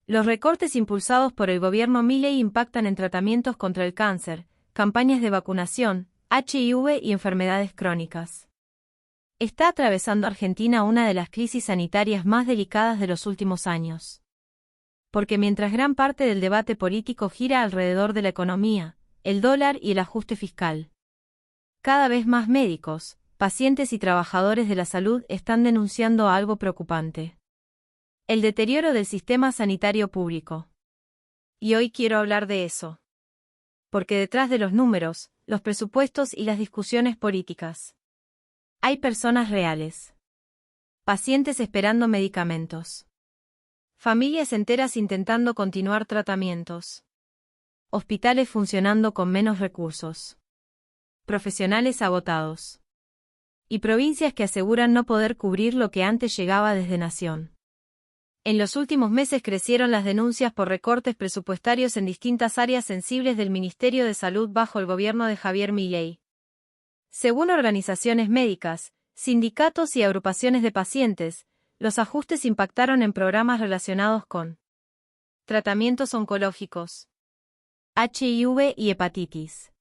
Los recortes impulsados por el gobierno Milei impactan en tratamientos contra el cáncer, campañas de vacunación, HIV y enfermedades crónicas. Está atravesando Argentina una de las crisis sanitarias más delicadas de los últimos años. Porque mientras gran parte del debate político gira alrededor de la economía, el dólar y el ajuste fiscal, cada vez más médicos, pacientes y trabajadores de la salud están denunciando algo preocupante: el deterioro del sistema sanitario público. Y hoy quiero hablar de eso. Porque detrás de los números, los presupuestos y las discusiones políticas, hay personas reales. Pacientes esperando medicamentos. Familias enteras intentando continuar tratamientos. Hospitales funcionando con menos recursos. Profesionales agotados. Y provincias que aseguran no poder cubrir lo que antes llegaba desde Nación. En los últimos meses crecieron las denuncias por recortes presupuestarios en distintas áreas sensibles del Ministerio de Salud bajo el gobierno de Javier Milei. Según organizaciones médicas, sindicatos y agrupaciones de pacientes, los ajustes impactaron en programas relacionados con tratamientos oncológicos, HIV y hepatitis,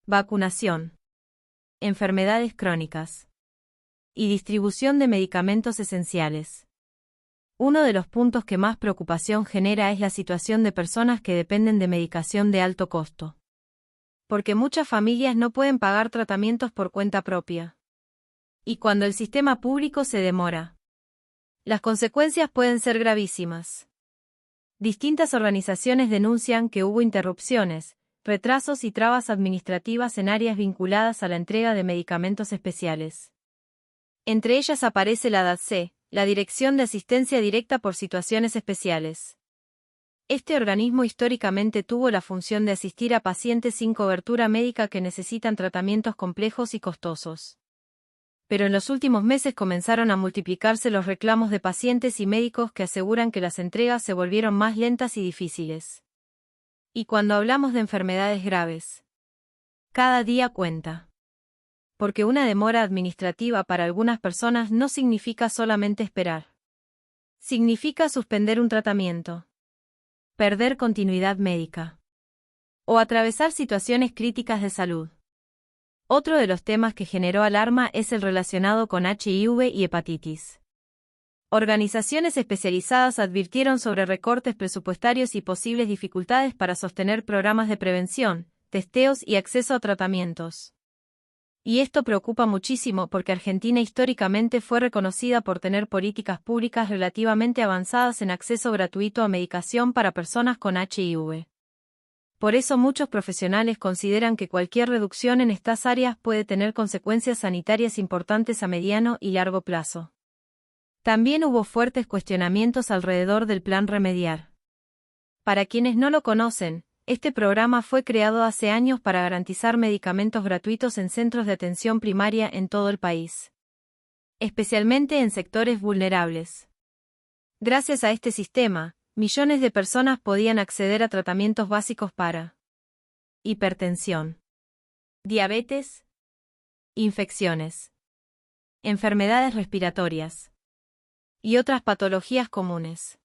vacunación, enfermedades crónicas y distribución de medicamentos esenciales. Uno de los puntos que más preocupación genera es la situación de personas que dependen de medicación de alto costo. Porque muchas familias no pueden pagar tratamientos por cuenta propia. Y cuando el sistema público se demora, las consecuencias pueden ser gravísimas. Distintas organizaciones denuncian que hubo interrupciones, retrasos y trabas administrativas en áreas vinculadas a la entrega de medicamentos especiales. Entre ellas aparece la DATSE, la Dirección de Asistencia Directa por Situaciones Especiales. Este organismo históricamente tuvo la función de asistir a pacientes sin cobertura médica que necesitan tratamientos complejos y costosos. Pero en los últimos meses comenzaron a multiplicarse los reclamos de pacientes y médicos que aseguran que las entregas se volvieron más lentas y difíciles. Y cuando hablamos de enfermedades graves, cada día cuenta. Porque una demora administrativa para algunas personas no significa solamente esperar. Significa suspender un tratamiento, perder continuidad médica o atravesar situaciones críticas de salud. Otro de los temas que generó alarma es el relacionado con HIV y hepatitis. Organizaciones especializadas advirtieron sobre recortes presupuestarios y posibles dificultades para sostener programas de prevención, testeos y acceso a tratamientos. Y esto preocupa muchísimo porque Argentina históricamente fue reconocida por tener políticas públicas relativamente avanzadas en acceso gratuito a medicación para personas con HIV. Por eso muchos profesionales consideran que cualquier reducción en estas áreas puede tener consecuencias sanitarias importantes a mediano y largo plazo. También hubo fuertes cuestionamientos alrededor del Plan Remediar. Para quienes no lo conocen, este programa fue creado hace años para garantizar medicamentos gratuitos en centros de atención primaria en todo el país, especialmente en sectores vulnerables. Gracias a este sistema, millones de personas podían acceder a tratamientos básicos para hipertensión, diabetes, infecciones, enfermedades respiratorias y otras patologías comunes.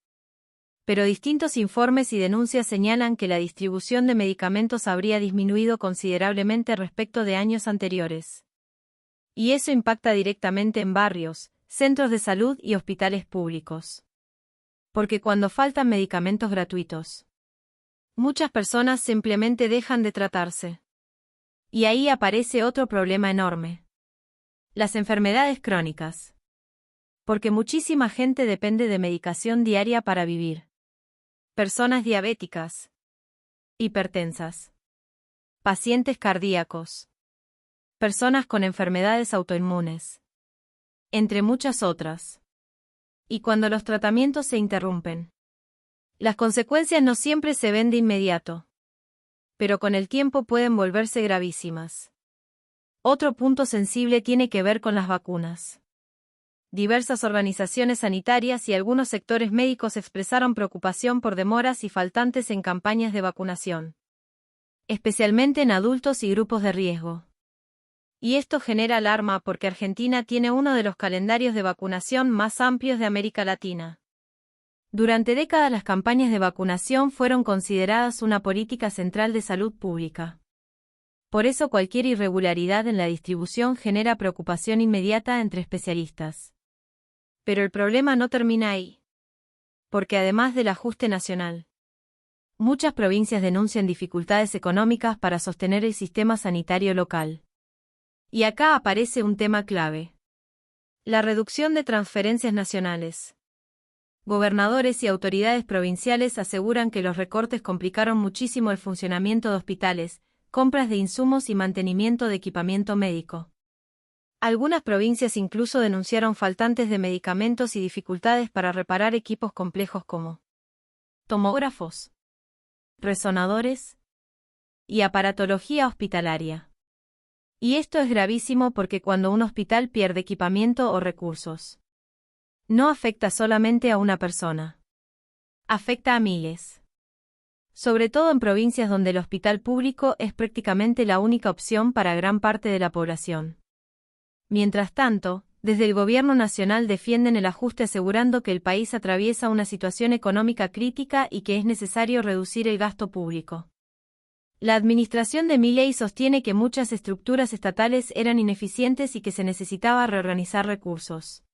Pero distintos informes y denuncias señalan que la distribución de medicamentos habría disminuido considerablemente respecto de años anteriores. Y eso impacta directamente en barrios, centros de salud y hospitales públicos. Porque cuando faltan medicamentos gratuitos, muchas personas simplemente dejan de tratarse. Y ahí aparece otro problema enorme: las enfermedades crónicas. Porque muchísima gente depende de medicación diaria para vivir. Personas diabéticas, hipertensas, pacientes cardíacos, personas con enfermedades autoinmunes, entre muchas otras. Y cuando los tratamientos se interrumpen, las consecuencias no siempre se ven de inmediato, pero con el tiempo pueden volverse gravísimas. Otro punto sensible tiene que ver con las vacunas. Diversas organizaciones sanitarias y algunos sectores médicos expresaron preocupación por demoras y faltantes en campañas de vacunación, especialmente en adultos y grupos de riesgo. Y esto genera alarma porque Argentina tiene uno de los calendarios de vacunación más amplios de América Latina. Durante décadas las campañas de vacunación fueron consideradas una política central de salud pública. Por eso cualquier irregularidad en la distribución genera preocupación inmediata entre especialistas. Pero el problema no termina ahí. Porque además del ajuste nacional, muchas provincias denuncian dificultades económicas para sostener el sistema sanitario local. Y acá aparece un tema clave: la reducción de transferencias nacionales. Gobernadores y autoridades provinciales aseguran que los recortes complicaron muchísimo el funcionamiento de hospitales, compras de insumos y mantenimiento de equipamiento médico. Algunas provincias incluso denunciaron faltantes de medicamentos y dificultades para reparar equipos complejos como tomógrafos, resonadores y aparatología hospitalaria. Y esto es gravísimo porque cuando un hospital pierde equipamiento o recursos, no afecta solamente a una persona. Afecta a miles. Sobre todo en provincias donde el hospital público es prácticamente la única opción para gran parte de la población. Mientras tanto, desde el gobierno nacional defienden el ajuste asegurando que el país atraviesa una situación económica crítica y que es necesario reducir el gasto público. La administración de Milei sostiene que muchas estructuras estatales eran ineficientes y que se necesitaba reorganizar recursos.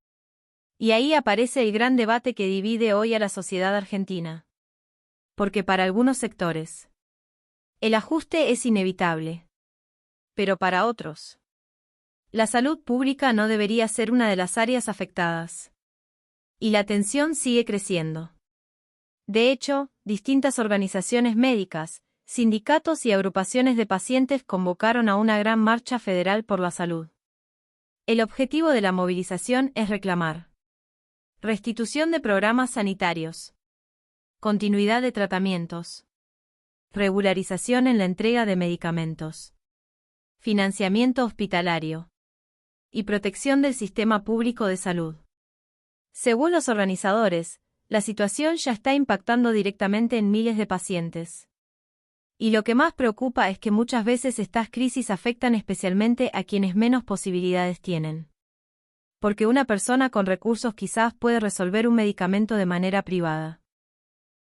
Y ahí aparece el gran debate que divide hoy a la sociedad argentina. Porque para algunos sectores, el ajuste es inevitable. Pero para otros, la salud pública no debería ser una de las áreas afectadas. Y la tensión sigue creciendo. De hecho, distintas organizaciones médicas, sindicatos y agrupaciones de pacientes convocaron a una gran marcha federal por la salud. El objetivo de la movilización es reclamar restitución de programas sanitarios, continuidad de tratamientos, regularización en la entrega de medicamentos, financiamiento hospitalario y protección del sistema público de salud. Según los organizadores, la situación ya está impactando directamente en miles de pacientes. Y lo que más preocupa es que muchas veces estas crisis afectan especialmente a quienes menos posibilidades tienen. Porque una persona con recursos quizás puede resolver un medicamento de manera privada.